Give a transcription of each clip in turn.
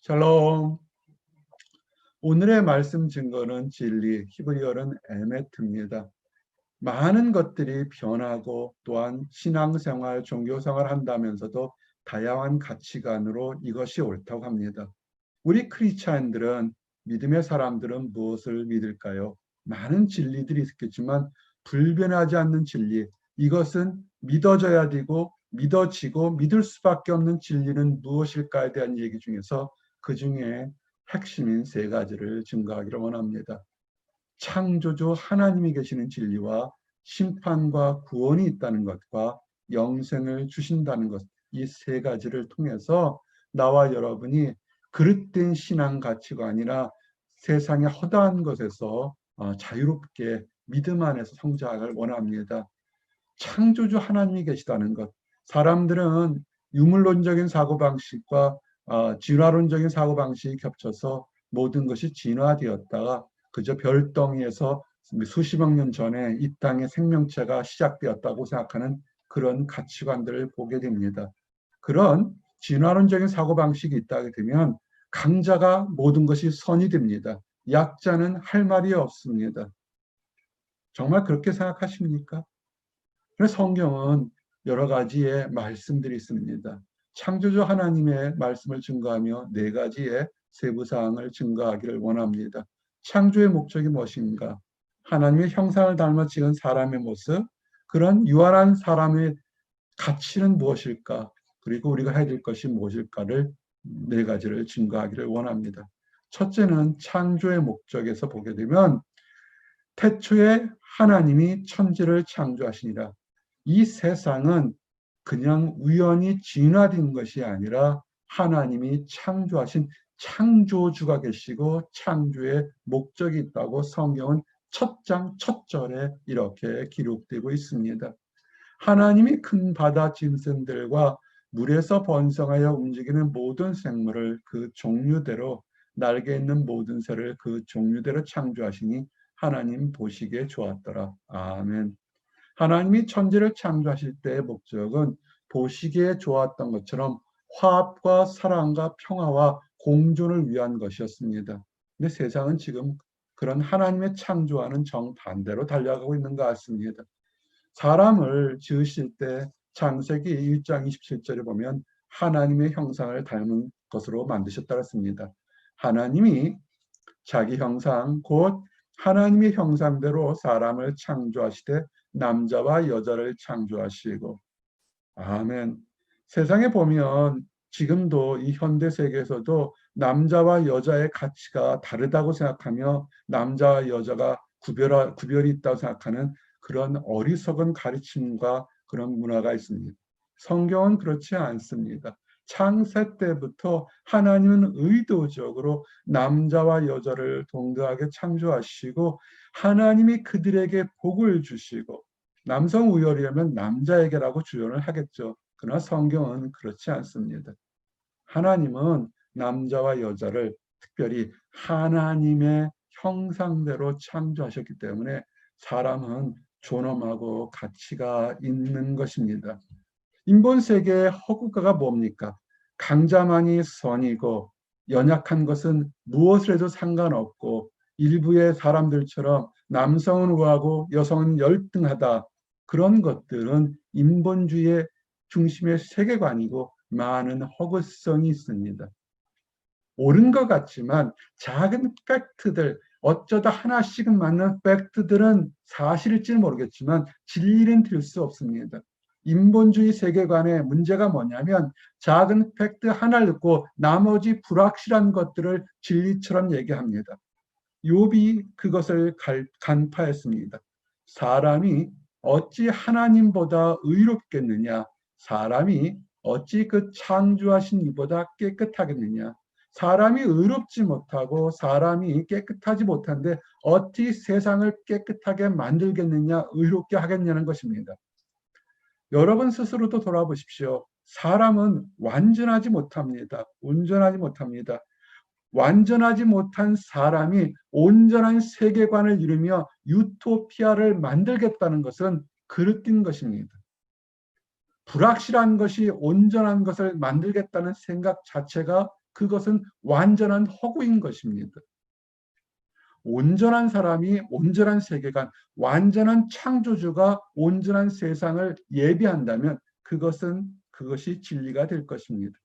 샬롬. 오늘의 말씀 증거는 진리, 히브리어는 에메트입니다. 많은 것들이 변하고 또한 신앙생활, 종교생활 한다면서도 다양한 가치관으로 이것이 옳다고 합니다. 우리 크리스찬들은, 믿음의 사람들은 무엇을 믿을까요? 많은 진리들이 있겠지만 불변하지 않는 진리, 이것은 믿어져야 되고 믿어지고 믿을 수밖에 없는 진리는 무엇일까에 대한 얘기 중에서 그 중에 핵심인 세 가지를 증거하기를 원합니다. 창조주 하나님이 계시는 진리와 심판과 구원이 있다는 것과 영생을 주신다는 것, 이 세 가지를 통해서 나와 여러분이 그릇된 신앙 가치관이나 세상의 허다한 것에서 자유롭게 믿음 안에서 성장을 원합니다. 창조주 하나님이 계시다는 것. 사람들은 유물론적인 사고방식과 진화론적인 사고방식이 겹쳐서 모든 것이 진화되었다가 그저 별덩이에서 수십억 년 전에 이 땅의 생명체가 시작되었다고 생각하는 그런 가치관들을 보게 됩니다. 그런 진화론적인 사고방식이 있다게 되면 강자가 모든 것이 선이 됩니다. 약자는 할 말이 없습니다. 정말 그렇게 생각하십니까? 그래서 성경은 여러 가지의 말씀들이 있습니다. 창조주 하나님의 말씀을 증거하며 네 가지의 세부사항을 증거하기를 원합니다. 창조의 목적이 무엇인가? 하나님의 형상을 닮아 지은 사람의 모습, 그런 유한한 사람의 가치는 무엇일까? 그리고 우리가 해야 될 것이 무엇일까를 네 가지를 증거하기를 원합니다. 첫째는 창조의 목적에서 보게 되면 태초에 하나님이 천지를 창조하시니라. 이 세상은 그냥 우연히 진화된 것이 아니라 하나님이 창조하신 창조주가 계시고 창조의 목적이 있다고 성경은 첫 장 첫 절에 이렇게 기록되고 있습니다. 하나님이 큰 바다 짐승들과 물에서 번성하여 움직이는 모든 생물을 그 종류대로, 날개 있는 모든 새를 그 종류대로 창조하시니 하나님 보시기에 좋았더라. 아멘. 하나님이 천지를 창조하실 때의 목적은 보시기에 좋았던 것처럼 화합과 사랑과 평화와 공존을 위한 것이었습니다. 근데 세상은 지금 그런 하나님의 창조와는 정반대로 달려가고 있는 것 같습니다. 사람을 지으실 때 창세기 1장 27절에 보면 하나님의 형상을 닮은 것으로 만드셨다고 했습니다. 하나님이 자기 형상 곧 하나님의 형상대로 사람을 창조하시되 남자와 여자를 창조하시고, 아멘. 세상에 보면 지금도 이 현대 세계에서도 남자와 여자의 가치가 다르다고 생각하며 남자와 여자가 구별이 있다고 생각하는 그런 어리석은 가르침과 그런 문화가 있습니다. 성경은 그렇지 않습니다. 창세 때부터 하나님은 의도적으로 남자와 여자를 동등하게 창조하시고 하나님이 그들에게 복을 주시고, 남성 우열이라면 남자에게라고 주연을 하겠죠. 그러나 성경은 그렇지 않습니다. 하나님은 남자와 여자를 특별히 하나님의 형상대로 창조하셨기 때문에 사람은 존엄하고 가치가 있는 것입니다. 인본 세계의 허구가가 뭡니까? 강자만이 선이고 연약한 것은 무엇을 해도 상관없고 일부의 사람들처럼 남성은 우하고 여성은 열등하다. 그런 것들은 인본주의의 중심의 세계관이고 많은 허구성이 있습니다. 옳은 것 같지만 작은 팩트들, 어쩌다 하나씩은 맞는 팩트들은 사실일지는 모르겠지만 진리는 될 수 없습니다. 인본주의 세계관의 문제가 뭐냐면 작은 팩트 하나를 듣고 나머지 불확실한 것들을 진리처럼 얘기합니다. 욥이 그것을 간파했습니다. 사람이 어찌 하나님보다 의롭겠느냐? 사람이 어찌 그 창조하신 이보다 깨끗하겠느냐? 사람이 의롭지 못하고 사람이 깨끗하지 못한데 어찌 세상을 깨끗하게 만들겠느냐, 의롭게 하겠냐는 것입니다. 여러분 스스로도 돌아보십시오. 사람은 완전하지 못합니다. 온전하지 못합니다. 완전하지 못한 사람이 온전한 세계관을 이루며 유토피아를 만들겠다는 것은 그릇된 것입니다. 불확실한 것이 온전한 것을 만들겠다는 생각 자체가 그것은 완전한 허구인 것입니다. 온전한 사람이 온전한 세계관, 완전한 창조주가 온전한 세상을 예비한다면 그것이 진리가 될 것입니다.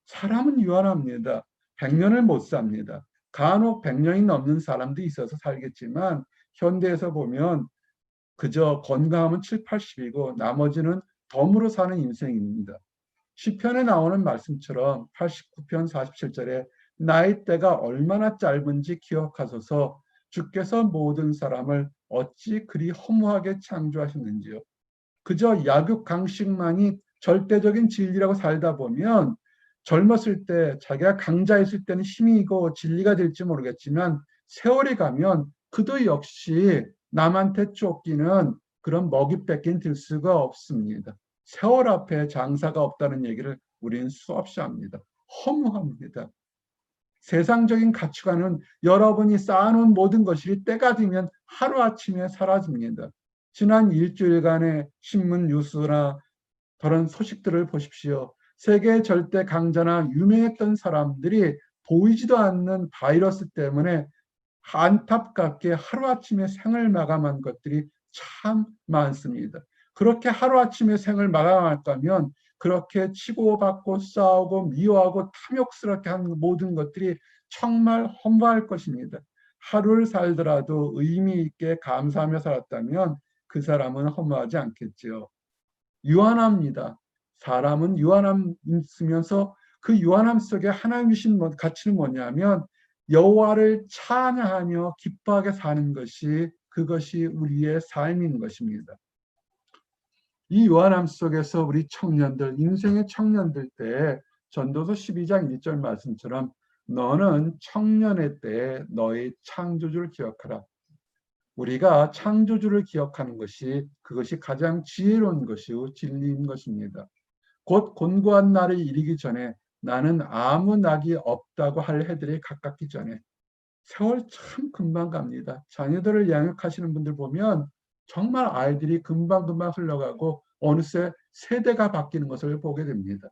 사람은 유한합니다. 100년을 못 삽니다. 간혹 100년이 넘는 사람도 있어서 살겠지만 현대에서 보면 그저 건강하면 7, 80이고 나머지는 덤으로 사는 인생입니다. 시편에 나오는 말씀처럼 89편 47절에 나이대가 얼마나 짧은지 기억하소서 주께서 모든 사람을 어찌 그리 허무하게 창조하셨는지요. 그저 약육강식만이 절대적인 진리라고 살다 보면 젊었을 때 자기가 강자였을 때는 힘이고 진리가 될지 모르겠지만 세월이 가면 그도 역시 남한테 쫓기는 그런 먹이 뺏긴 들 수가 없습니다. 세월 앞에 장사가 없다는 얘기를 우리는 수없이 합니다. 허무합니다. 세상적인 가치관은 여러분이 쌓아놓은 모든 것이 때가 되면 하루아침에 사라집니다. 지난 일주일간의 신문 뉴스나 그런 소식들을 보십시오. 세계 절대 강자나 유명했던 사람들이 보이지도 않는 바이러스 때문에 안타깝게 하루아침에 생을 마감한 것들이 참 많습니다. 그렇게 하루아침에 생을 마감할 거면 그렇게 치고받고 싸우고 미워하고 탐욕스럽게 한 모든 것들이 정말 허무할 것입니다. 하루를 살더라도 의미 있게 감사하며 살았다면 그 사람은 허무하지 않겠지요. 유한합니다. 사람은 유한함 있으면서 그 유한함 속에 하나님 주신 가치는 뭐냐면 여호와를 찬양하며 기뻐하게 사는 것이 그것이 우리의 삶인 것입니다. 이 유한함 속에서 우리 청년들, 인생의 청년들 때 전도서 12장 1절 말씀처럼 너는 청년의 때에 너의 창조주를 기억하라. 우리가 창조주를 기억하는 것이 그것이 가장 지혜로운 것이요 진리인 것입니다. 곧 곤고한 날이 이르기 전에 나는 아무 낙이 없다고 할 해들이 가깝기 전에 세월 참 금방 갑니다. 자녀들을 양육하시는 분들 보면 정말 아이들이 금방금방 흘러가고 어느새 세대가 바뀌는 것을 보게 됩니다.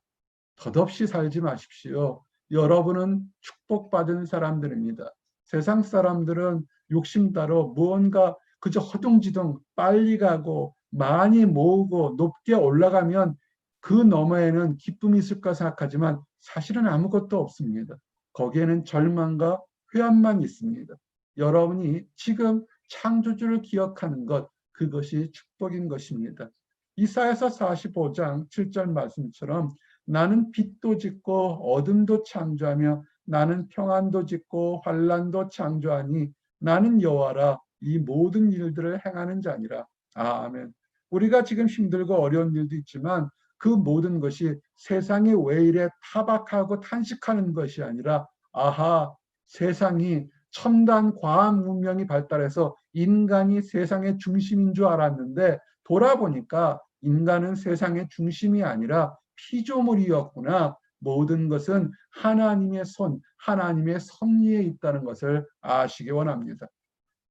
덧없이 살지 마십시오. 여러분은 축복받은 사람들입니다. 세상 사람들은 욕심 따로 무언가 그저 허둥지둥 빨리 가고 많이 모으고 높게 올라가면 그 너머에는 기쁨이 있을까 생각하지만 사실은 아무것도 없습니다. 거기에는 절망과 회한만 있습니다. 여러분이 지금 창조주를 기억하는 것, 그것이 축복인 것입니다. 이사야서 45장 7절 말씀처럼 나는 빛도 짓고 어둠도 창조하며 나는 평안도 짓고 환란도 창조하니 나는 여호와라 이 모든 일들을 행하는 자니라. 아멘. 우리가 지금 힘들고 어려운 일도 있지만 그 모든 것이 세상이 왜 이래 타박하고 탄식하는 것이 아니라 아하 세상이 첨단 과학 문명이 발달해서 인간이 세상의 중심인 줄 알았는데 돌아보니까 인간은 세상의 중심이 아니라 피조물이었구나. 모든 것은 하나님의 손, 하나님의 섭리에 있다는 것을 아시기 원합니다.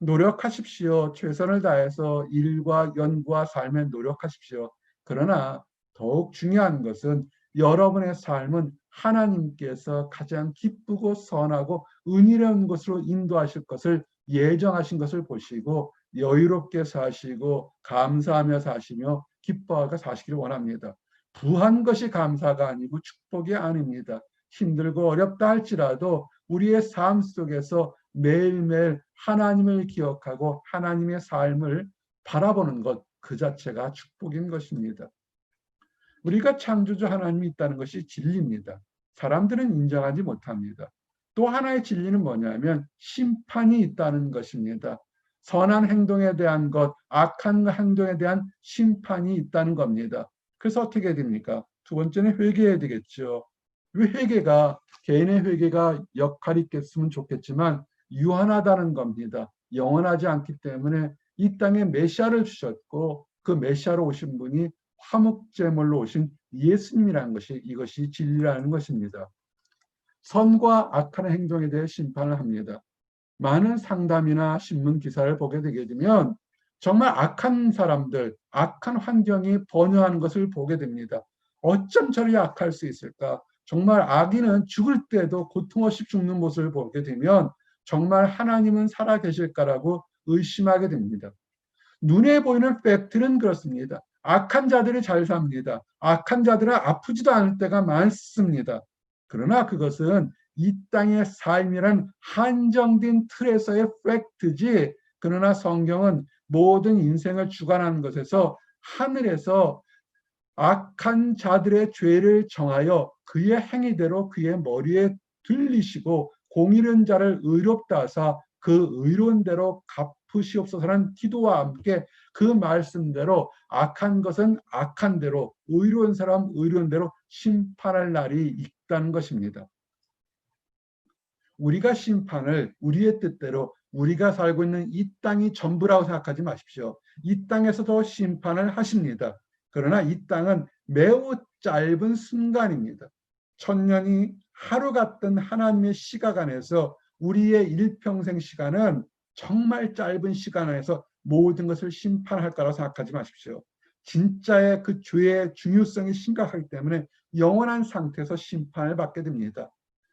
노력하십시오. 최선을 다해서 일과 연구와 삶에 노력하십시오. 그러나 더욱 중요한 것은 여러분의 삶은 하나님께서 가장 기쁘고 선하고 은혜로운 것으로 인도하실 것을 예정하신 것을 보시고 여유롭게 사시고 감사하며 사시며 기뻐하고 사시기를 원합니다. 부한 것이 감사가 아니고 축복이 아닙니다. 힘들고 어렵다 할지라도 우리의 삶 속에서 매일매일 하나님을 기억하고 하나님의 삶을 바라보는 것 그 자체가 축복인 것입니다. 우리가 창조주 하나님이 있다는 것이 진리입니다. 사람들은 인정하지 못합니다. 또 하나의 진리는 뭐냐면 심판이 있다는 것입니다. 선한 행동에 대한 것, 악한 행동에 대한 심판이 있다는 겁니다. 그래서 어떻게 됩니까? 두 번째는 회개해야 되겠죠. 회개가 개인의 회개가 역할이 있겠으면 좋겠지만 유한하다는 겁니다. 영원하지 않기 때문에 이 땅에 메시아를 주셨고 그 메시아로 오신 분이 화목제물로 오신 예수님이라는 것이 이것이 진리라는 것입니다. 선과 악한 행동에 대해 심판을 합니다. 많은 상담이나 신문 기사를 보게 되게 되면 정말 악한 사람들, 악한 환경이 번영하는 것을 보게 됩니다. 어쩜 저리 악할 수 있을까? 정말 아기는 죽을 때도 고통 없이 죽는 모습을 보게 되면 정말 하나님은 살아 계실까라고 의심하게 됩니다. 눈에 보이는 팩트는 그렇습니다. 악한 자들이 잘 삽니다. 악한 자들은 아프지도 않을 때가 많습니다. 그러나 그것은 이 땅의 삶이란 한정된 틀에서의 팩트지, 그러나 성경은 모든 인생을 주관하는 것에서 하늘에서 악한 자들의 죄를 정하여 그의 행위대로 그의 머리에 들리시고 공의로운 자를 의롭다 하사 그 의로운 대로 갚으시옵소서라는 기도와 함께 그 말씀대로 악한 것은 악한 대로, 의로운 사람 의로운 대로 심판할 날이 있다는 것입니다. 우리가 심판을 우리의 뜻대로 우리가 살고 있는 이 땅이 전부라고 생각하지 마십시오. 이 땅에서도 심판을 하십니다. 그러나 이 땅은 매우 짧은 순간입니다. 천년이 하루 같던 하나님의 시각 안에서 우리의 일평생 시간은 정말 짧은 시간 안에서 모든 것을 심판할 거라고 생각하지 마십시오. 진짜의 그 죄의 중요성이 심각하기 때문에 영원한 상태에서 심판을 받게 됩니다.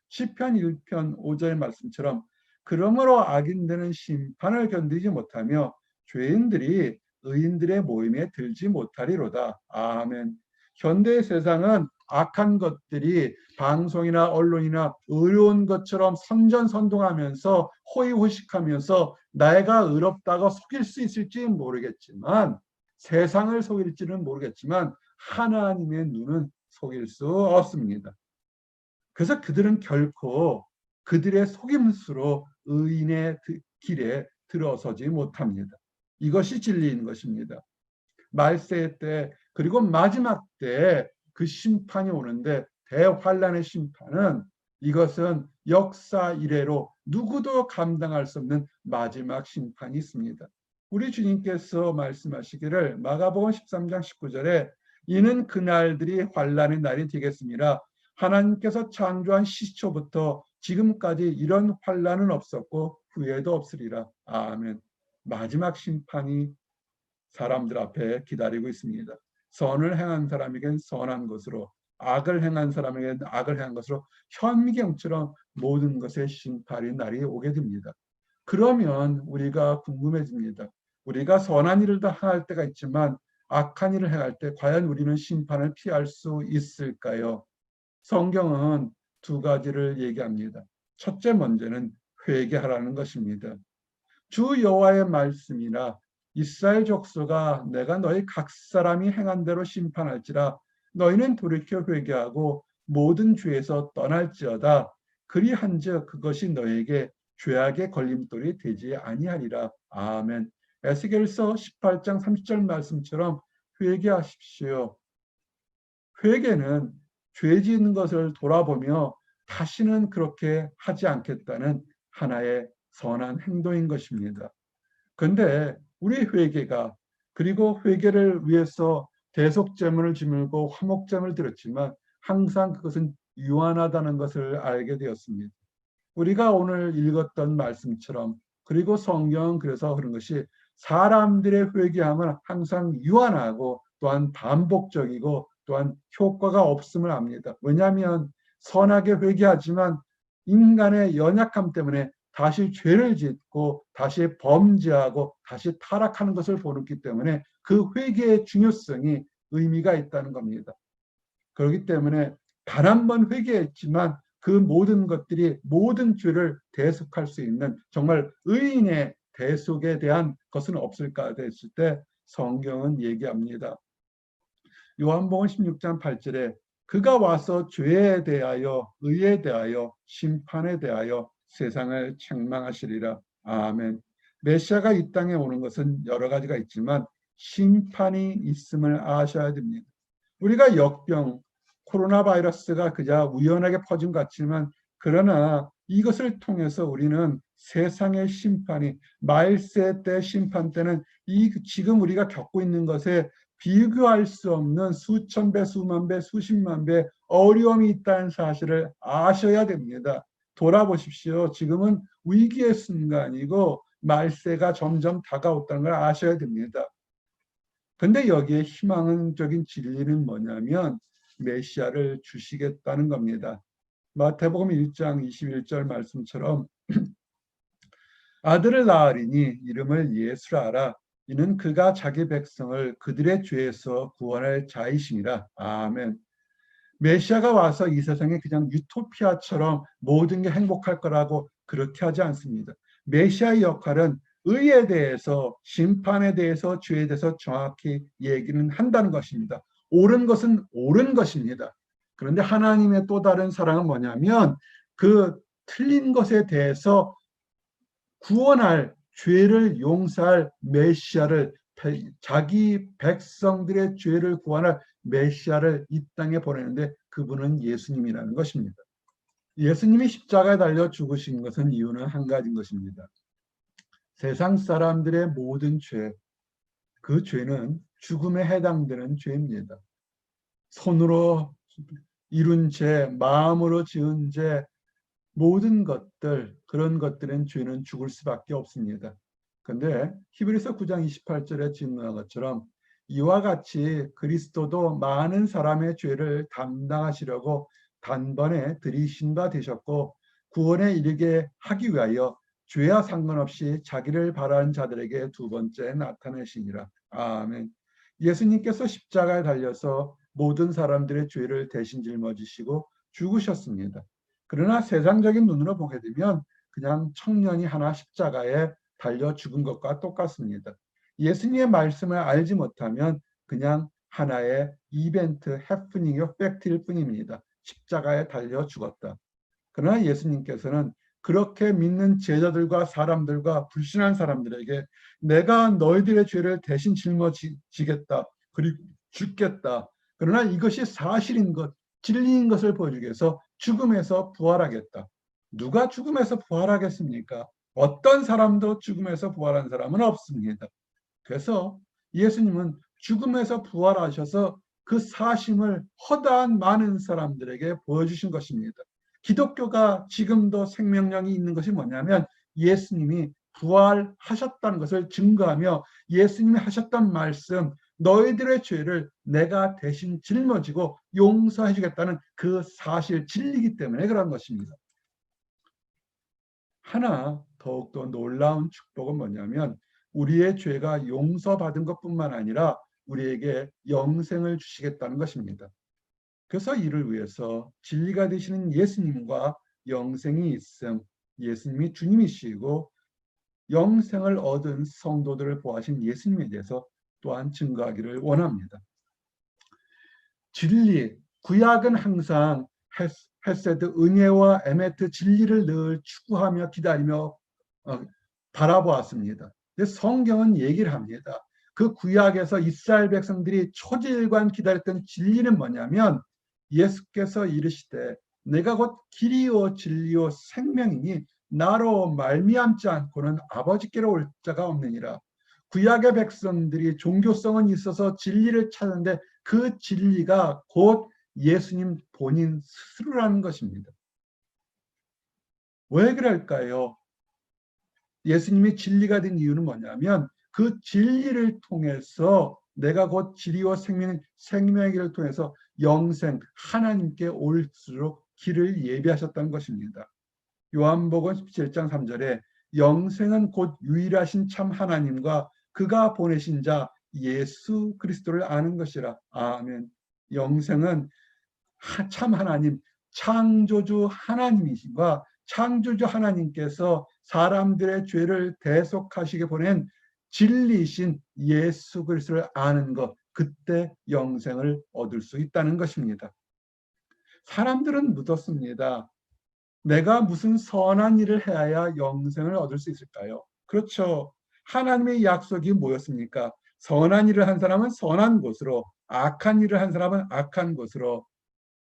시편 1편 5절 말씀처럼 그러므로 악인들은 심판을 견디지 못하며 죄인들이 의인들의 모임에 들지 못하리로다. 아멘. 현대 세상은 악한 것들이 방송이나 언론이나 의로운 것처럼 선전선동하면서 호의호식하면서 내가 의롭다고 속일 수 있을지 모르겠지만, 세상을 속일지는 모르겠지만 하나님의 눈은 속일 수 없습니다. 그래서 그들은 결코 그들의 속임수로 의인의 길에 들어서지 못합니다. 이것이 진리인 것입니다. 말세 때 그리고 마지막 때 그 심판이 오는데, 대환란의 심판은 이것은 역사 이래로 누구도 감당할 수 없는 마지막 심판이 있습니다. 우리 주님께서 말씀하시기를 마가복음 13장 19절에 이는 그날들이 환란의 날이 되겠습니다. 하나님께서 창조한 시초부터 지금까지 이런 환란은 없었고 후회도 없으리라. 아멘. 마지막 심판이 사람들 앞에 기다리고 있습니다. 선을 행한 사람에겐 선한 것으로, 악을 행한 사람에겐 악을 행한 것으로 현미경처럼 모든 것의 심판의 날이 오게 됩니다. 그러면 우리가 궁금해집니다. 우리가 선한 일을 다 행할 때가 있지만 악한 일을 행할 때 과연 우리는 심판을 피할 수 있을까요? 성경은 두 가지를 얘기합니다. 첫째 문제는 회개하라는 것입니다. 주 여호와의 말씀이나 이스라엘 족속아, 내가 너희 각 사람이 행한 대로 심판할지라. 너희는 돌이켜 회개하고 모든 죄에서 떠날지어다. 그리한즉 그것이 너에게 죄악의 걸림돌이 되지 아니하리라. 아멘. 에스겔서 18장 30절 말씀처럼 회개하십시오. 회개는 죄 지은 것을 돌아보며 다시는 그렇게 하지 않겠다는 하나의 선한 행동인 것입니다. 그런데 우리 회개가, 그리고 회개를 위해서 대속제물을 지물고 화목제물을 드렸지만 항상 그것은 유한하다는 것을 알게 되었습니다. 우리가 오늘 읽었던 말씀처럼, 그리고 성경은 그래서 그런 것이 사람들의 회개함은 항상 유한하고 또한 반복적이고 또한 효과가 없음을 압니다. 왜냐하면 선하게 회개하지만 인간의 연약함 때문에 다시 죄를 짓고 다시 범죄하고 다시 타락하는 것을 보기 때문에 그 회개의 중요성이 의미가 있다는 겁니다. 그렇기 때문에 단 한 번 회개했지만 그 모든 것들이 모든 죄를 대속할 수 있는 정말 의인의 대속에 대한 것은 없을까 했을 때 성경은 얘기합니다. 요한복음 16장 8절에 그가 와서 죄에 대하여 의에 대하여 심판에 대하여 세상을 책망하시리라. 아멘. 메시아가 이 땅에 오는 것은 여러 가지가 있지만 심판이 있음을 아셔야 됩니다. 우리가 역병, 코로나 바이러스가 그저 우연하게 퍼진 것 같지만, 그러나 이것을 통해서 우리는 세상의 심판이, 말세 때 심판 때는 이 지금 우리가 겪고 있는 것에 비교할 수 없는 수천 배, 수만 배, 수십만 배 어려움이 있다는 사실을 아셔야 됩니다. 돌아보십시오. 지금은 위기의 순간이고 말세가 점점 다가왔다는 걸 아셔야 됩니다. 근데 여기에 희망적인 진리는 뭐냐면 메시아를 주시겠다는 겁니다. 마태복음 1장 21절 말씀처럼 아들을 낳으리니 이름을 예수라 하라. 이는 그가 자기 백성을 그들의 죄에서 구원할 자이심이라. 아멘. 메시아가 와서 이 세상에 그냥 유토피아처럼 모든 게 행복할 거라고 그렇게 하지 않습니다. 메시아의 역할은 의에 대해서, 심판에 대해서, 죄에 대해서 정확히 얘기는 한다는 것입니다. 옳은 것은 옳은 것입니다. 그런데 하나님의 또 다른 사랑은 뭐냐면 그 틀린 것에 대해서 구원할, 죄를 용서할 메시아를, 자기 백성들의 죄를 구원할 메시아를 이 땅에 보내는데 그분은 예수님이라는 것입니다. 예수님이 십자가에 달려 죽으신 것은 이유는 한 가지인 것입니다. 세상 사람들의 모든 죄, 그 죄는 죽음에 해당되는 죄입니다. 손으로 이룬 죄, 마음으로 지은 죄, 모든 것들, 그런 것들은 죄는 죽을 수밖에 없습니다. 그런데 히브리서 9장 28절에 증거한 것처럼 이와 같이 그리스도도 많은 사람의 죄를 담당하시려고 단번에 들이신 바 되셨고 구원에 이르게 하기 위하여 죄와 상관없이 자기를 바라는 자들에게 두 번째 나타내시니라. 아멘. 예수님께서 십자가에 달려서 모든 사람들의 죄를 대신 짊어지시고 죽으셨습니다. 그러나 세상적인 눈으로 보게 되면 그냥 청년이 하나 십자가에 달려 죽은 것과 똑같습니다. 예수님의 말씀을 알지 못하면 그냥 하나의 이벤트, 해프닝이요, 팩트일 뿐입니다. 십자가에 달려 죽었다. 그러나 예수님께서는 그렇게 믿는 제자들과 사람들과 불신한 사람들에게 내가 너희들의 죄를 대신 짊어지겠다. 그리고 죽겠다. 그러나 이것이 사실인 것, 진리인 것을 보여주기 위해서 죽음에서 부활하겠다. 누가 죽음에서 부활하겠습니까? 어떤 사람도 죽음에서 부활한 사람은 없습니다. 그래서 예수님은 죽음에서 부활하셔서 그 사심을 허다한 많은 사람들에게 보여주신 것입니다. 기독교가 지금도 생명력이 있는 것이 뭐냐면 예수님이 부활하셨다는 것을 증거하며 예수님이 하셨던 말씀, 너희들의 죄를 내가 대신 짊어지고 용서해 주겠다는 그 사실, 진리이기 때문에 그런 것입니다. 하나 더욱더 놀라운 축복은 뭐냐면 우리의 죄가 용서받은 것뿐만 아니라 우리에게 영생을 주시겠다는 것입니다. 그래서 이를 위해서 진리가 되시는 예수님과 영생이 있음, 예수님이 주님이시고 영생을 얻은 성도들을 보하신 예수님에 대해서 또한 증거하기를 원합니다. 진리, 구약은 항상 헤세드, 은혜와 에메트, 진리를 늘 추구하며 기다리며 바라보았습니다. 근데 성경은 얘기를 합니다. 그 구약에서 이스라엘 백성들이 초지일관 기다렸던 진리는 뭐냐면 예수께서 이르시되 내가 곧 길이요 진리요 생명이니 나로 말미암지 않고는 아버지께로 올 자가 없느니라. 구약의 백성들이 종교성은 있어서 진리를 찾는데 그 진리가 곧 예수님 본인 스스로라는 것입니다. 왜 그럴까요? 예수님이 진리가 된 이유는 뭐냐면 그 진리를 통해서 내가 곧 진리와 생명의 길을 통해서 영생, 하나님께 올수록 길을 예비하셨다는 것입니다. 요한복음 17장 3절에 영생은 곧 유일하신 참 하나님과 그가 보내신 자 예수 그리스도를 아는 것이라. 아멘. 영생은 참 하나님, 창조주 하나님이신과 창조주 하나님께서 사람들의 죄를 대속하시게 보낸 진리이신 예수 그리스도를 아는 것, 그때 영생을 얻을 수 있다는 것입니다. 사람들은 묻었습니다. 내가 무슨 선한 일을 해야 영생을 얻을 수 있을까요? 그렇죠. 하나님의 약속이 뭐였습니까? 선한 일을 한 사람은 선한 곳으로, 악한 일을 한 사람은 악한 곳으로.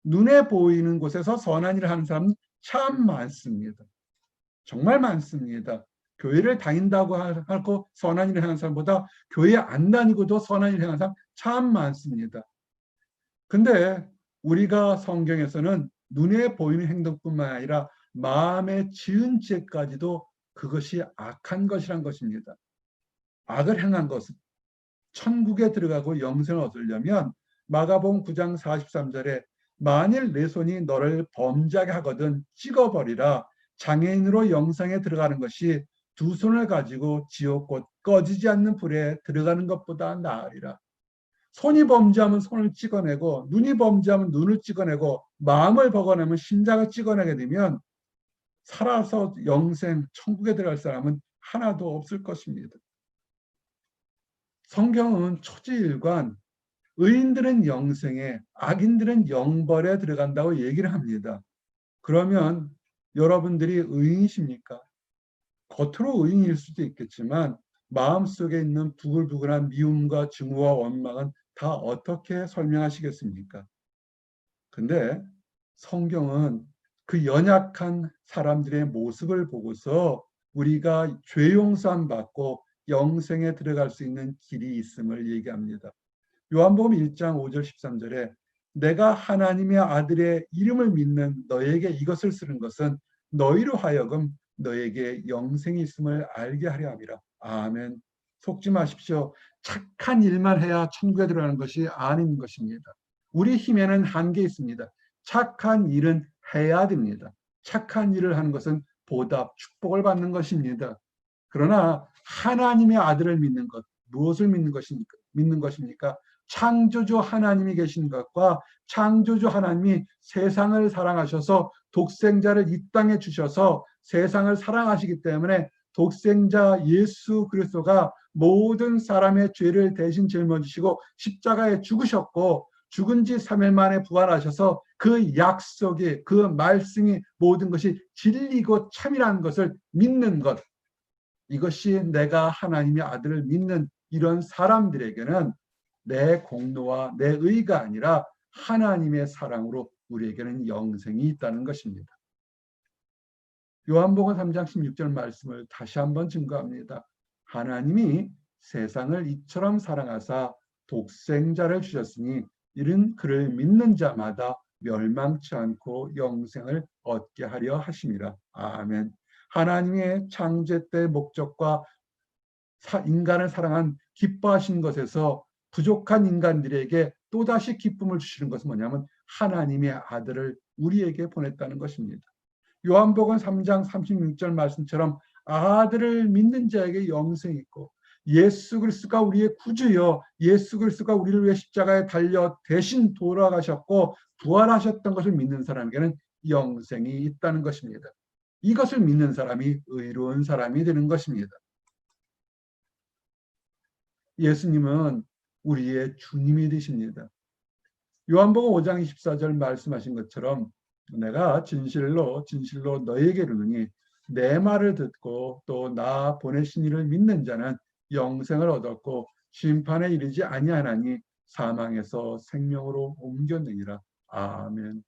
눈에 보이는 곳에서 선한 일을 하는 사람은 참 많습니다. 정말 많습니다. 교회를 다닌다고 하고 선한 일을 하는 사람보다 교회 안 다니고도 선한 일을 하는 사람 참 많습니다. 근데 우리가 성경에서는 눈에 보이는 행동뿐만 아니라 마음에 지은 죄까지도 그것이 악한 것이란 것입니다. 악을 행한 것은 천국에 들어가고 영생을 얻으려면 마가복음 9장 43절에 만일 내 손이 너를 범죄하게 하거든 찍어버리라. 장애인으로 영생에 들어가는 것이 두 손을 가지고 지옥 꺼지지 않는 불에 들어가는 것보다 나으리라. 손이 범죄하면 손을 찍어내고 눈이 범죄하면 눈을 찍어내고 마음을 버거내면 심장을 찍어내게 되면 살아서 영생 천국에 들어갈 사람은 하나도 없을 것입니다. 성경은 초지일관 의인들은 영생에 악인들은 영벌에 들어간다고 얘기를 합니다. 그러면 여러분들이 의인이십니까? 겉으로 의인일 수도 있겠지만 마음속에 있는 부글부글한 미움과 증오와 원망은 다 어떻게 설명하시겠습니까? 근데 성경은 그 연약한 사람들의 모습을 보고서 우리가 죄 용서함 받고 영생에 들어갈 수 있는 길이 있음을 얘기합니다. 요한복음 1장 5절 13절에 내가 하나님의 아들의 이름을 믿는 너에게 이것을 쓰는 것은 너희로 하여금 너에게 영생이 있음을 알게 하려 함이라. 아멘. 속지 마십시오. 착한 일만 해야 천국에 들어가는 것이 아닌 것입니다. 우리 힘에는 한계 있습니다. 착한 일은 해야 됩니다. 착한 일을 하는 것은 보답, 축복을 받는 것입니다. 그러나 하나님의 아들을 믿는 것, 무엇을 믿는 것입니까? 창조주 하나님이 계신 것과 창조주 하나님이 세상을 사랑하셔서 독생자를 이 땅에 주셔서 세상을 사랑하시기 때문에 독생자 예수 그리스도가 모든 사람의 죄를 대신 짊어지시고 십자가에 죽으셨고 죽은 지 3일 만에 부활하셔서 그 약속이 그 말씀이 모든 것이 진리고 참이라는 것을 믿는 것, 이것이 내가 하나님의 아들을 믿는 이런 사람들에게는 내 공로와 내 의가 아니라 하나님의 사랑으로 우리에게는 영생이 있다는 것입니다. 요한복음 3장 16절 말씀을 다시 한번 증거합니다. 하나님이 세상을 이처럼 사랑하사 독생자를 주셨으니 이는 그를 믿는 자마다 멸망치 않고 영생을 얻게 하려 하심이라. 아멘. 하나님의 창조 때 목적과 인간을 사랑한 기뻐하신 것에서 부족한 인간들에게 또다시 기쁨을 주시는 것은 뭐냐면 하나님의 아들을 우리에게 보냈다는 것입니다. 요한복음 3장 36절 말씀처럼 아들을 믿는 자에게 영생이 있고 예수 그리스도가 우리의 구주여 예수 그리스도가 우리를 위해 십자가에 달려 대신 돌아가셨고 부활하셨던 것을 믿는 사람에게는 영생이 있다는 것입니다. 이것을 믿는 사람이 의로운 사람이 되는 것입니다. 예수님은 우리의 주님이 되십니다. 요한복음 5장 24절 말씀하신 것처럼 내가 진실로 너에게 이르노니 내 말을 듣고 또 나 보내신 이를 믿는 자는 영생을 얻었고 심판에 이르지 아니하나니 사망에서 생명으로 옮겼느니라. 아멘.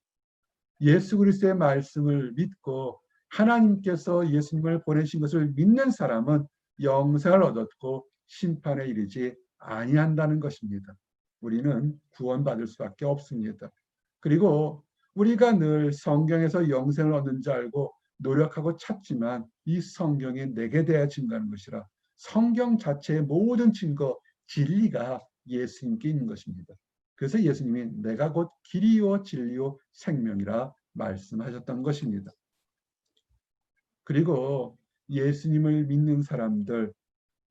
예수 그리스도의 말씀을 믿고 하나님께서 예수님을 보내신 것을 믿는 사람은 영생을 얻었고 심판에 이르지 아니한다는 것입니다. 우리는 구원받을 수밖에 없습니다. 그리고 우리가 늘 성경에서 영생을 얻는 줄 알고 노력하고 찾지만 이 성경이 내게 대하여 증거하는 것이라 성경 자체의 모든 증거, 진리가 예수님께 있는 것입니다. 그래서 예수님이 내가 곧 길이요 진리요 생명이라 말씀하셨던 것입니다. 그리고 예수님을 믿는 사람들,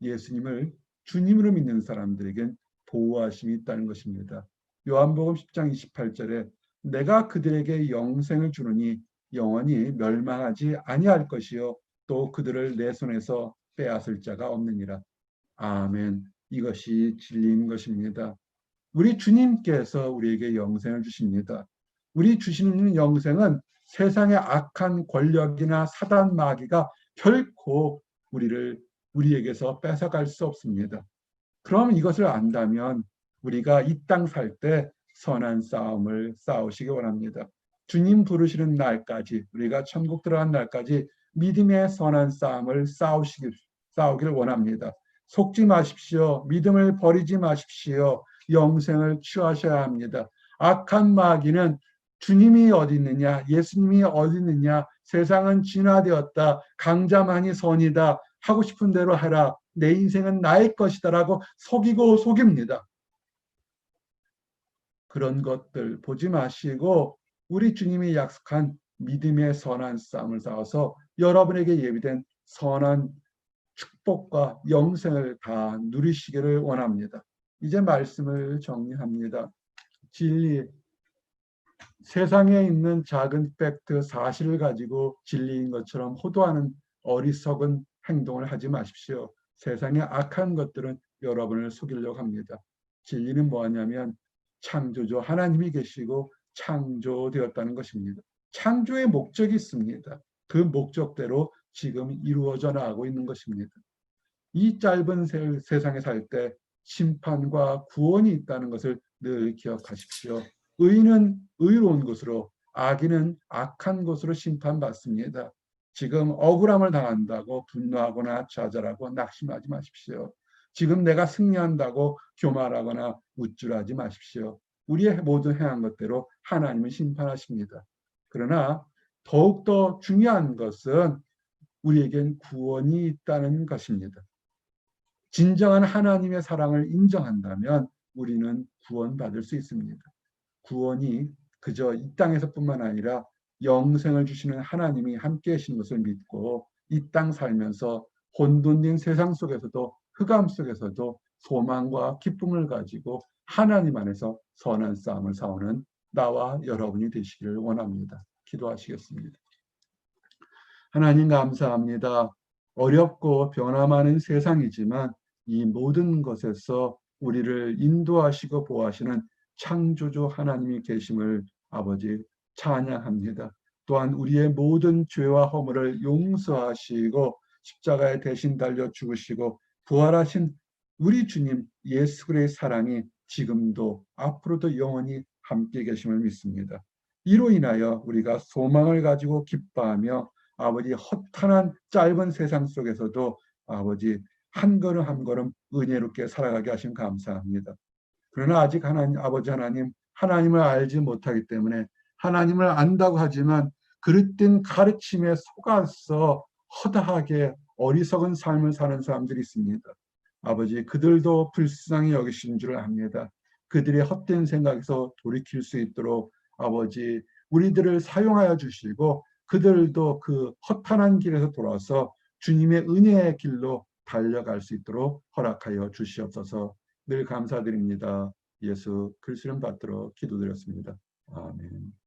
예수님을 주님으로 믿는 사람들에겐 보호하심이 있다는 것입니다. 요한복음 10장 28절에 내가 그들에게 영생을 주노니 영원히 멸망하지 아니할 것이요 또 그들을 내 손에서 빼앗을 자가 없느니라. 아멘. 이것이 진리인 것입니다. 우리 주님께서 우리에게 영생을 주십니다. 우리 주시는 영생은 세상의 악한 권력이나 사단 마귀가 결코 우리에게서 뺏어갈 수 없습니다. 그럼 이것을 안다면 우리가 이 땅 살 때 선한 싸움을 싸우시기 원합니다. 주님 부르시는 날까지 우리가 천국 들어간 날까지 믿음의 선한 싸움을 싸우기를 원합니다. 속지 마십시오. 믿음을 버리지 마십시오. 영생을 취하셔야 합니다. 악한 마귀는 주님이 어디 있느냐, 예수님이 어디 있느냐, 세상은 진화되었다, 강자만이 선이다, 하고 싶은 대로 해라, 내 인생은 나의 것이다라고 속이고 속입니다. 그런 것들 보지 마시고 우리 주님이 약속한 믿음의 선한 싸움을 싸워서 여러분에게 예비된 선한 축복과 영생을 다 누리시기를 원합니다. 이제 말씀을 정리합니다. 진리, 세상에 있는 작은 팩트, 사실을 가지고 진리인 것처럼 호도하는 어리석은 행동을 하지 마십시오. 세상의 악한 것들은 여러분을 속이려고 합니다. 진리는 뭐냐면 창조주 하나님이 계시고 창조되었다는 것입니다. 창조의 목적이 있습니다. 그 목적대로 지금 이루어져 나가고 있는 것입니다. 이 짧은 세상에 살 때 심판과 구원이 있다는 것을 늘 기억하십시오. 의인은 의로운 것으로, 악인은 악한 것으로 심판받습니다. 지금 억울함을 당한다고 분노하거나 좌절하고 낙심하지 마십시오. 지금 내가 승리한다고 교만하거나 우쭐하지 마십시오. 우리의 모든 행한 것대로 하나님은 심판하십니다. 그러나 더욱더 중요한 것은 우리에겐 구원이 있다는 것입니다. 진정한 하나님의 사랑을 인정한다면 우리는 구원받을 수 있습니다. 구원이 그저 이 땅에서뿐만 아니라 영생을 주시는 하나님이 함께 하시는 것을 믿고 이 땅 살면서 혼돈된 세상 속에서도 흑암 속에서도 소망과 기쁨을 가지고 하나님 안에서 선한 싸움을 싸우는 나와 여러분이 되시기를 원합니다. 기도하시겠습니다. 하나님 감사합니다. 어렵고 변화 많은 세상이지만 이 모든 것에서 우리를 인도하시고 보호하시는 창조주 하나님이 계심을 아버지 찬양합니다. 또한 우리의 모든 죄와 허물을 용서하시고 십자가에 대신 달려 죽으시고 부활하신 우리 주님 예수 그리스도의 사랑이 지금도 앞으로도 영원히 함께 계심을 믿습니다. 이로 인하여 우리가 소망을 가지고 기뻐하며 아버지 허탄한 짧은 세상 속에서도 아버지 한 걸음 한 걸음 은혜롭게 살아가게 하심 감사합니다. 그러나 아직 하나님, 아버지 하나님, 하나님을 알지 못하기 때문에 하나님을 안다고 하지만 그릇된 가르침에 속아서 허다하게 어리석은 삶을 사는 사람들이 있습니다. 아버지, 그들도 불쌍히 여기신 줄 압니다. 그들의 헛된 생각에서 돌이킬 수 있도록 아버지, 우리들을 사용하여 주시고 그들도 그 허탄한 길에서 돌아서 주님의 은혜의 길로 달려갈 수 있도록 허락하여 주시옵소서. 늘 감사드립니다. 예수 그리스도 이름 받들어 기도드렸습니다. 아멘.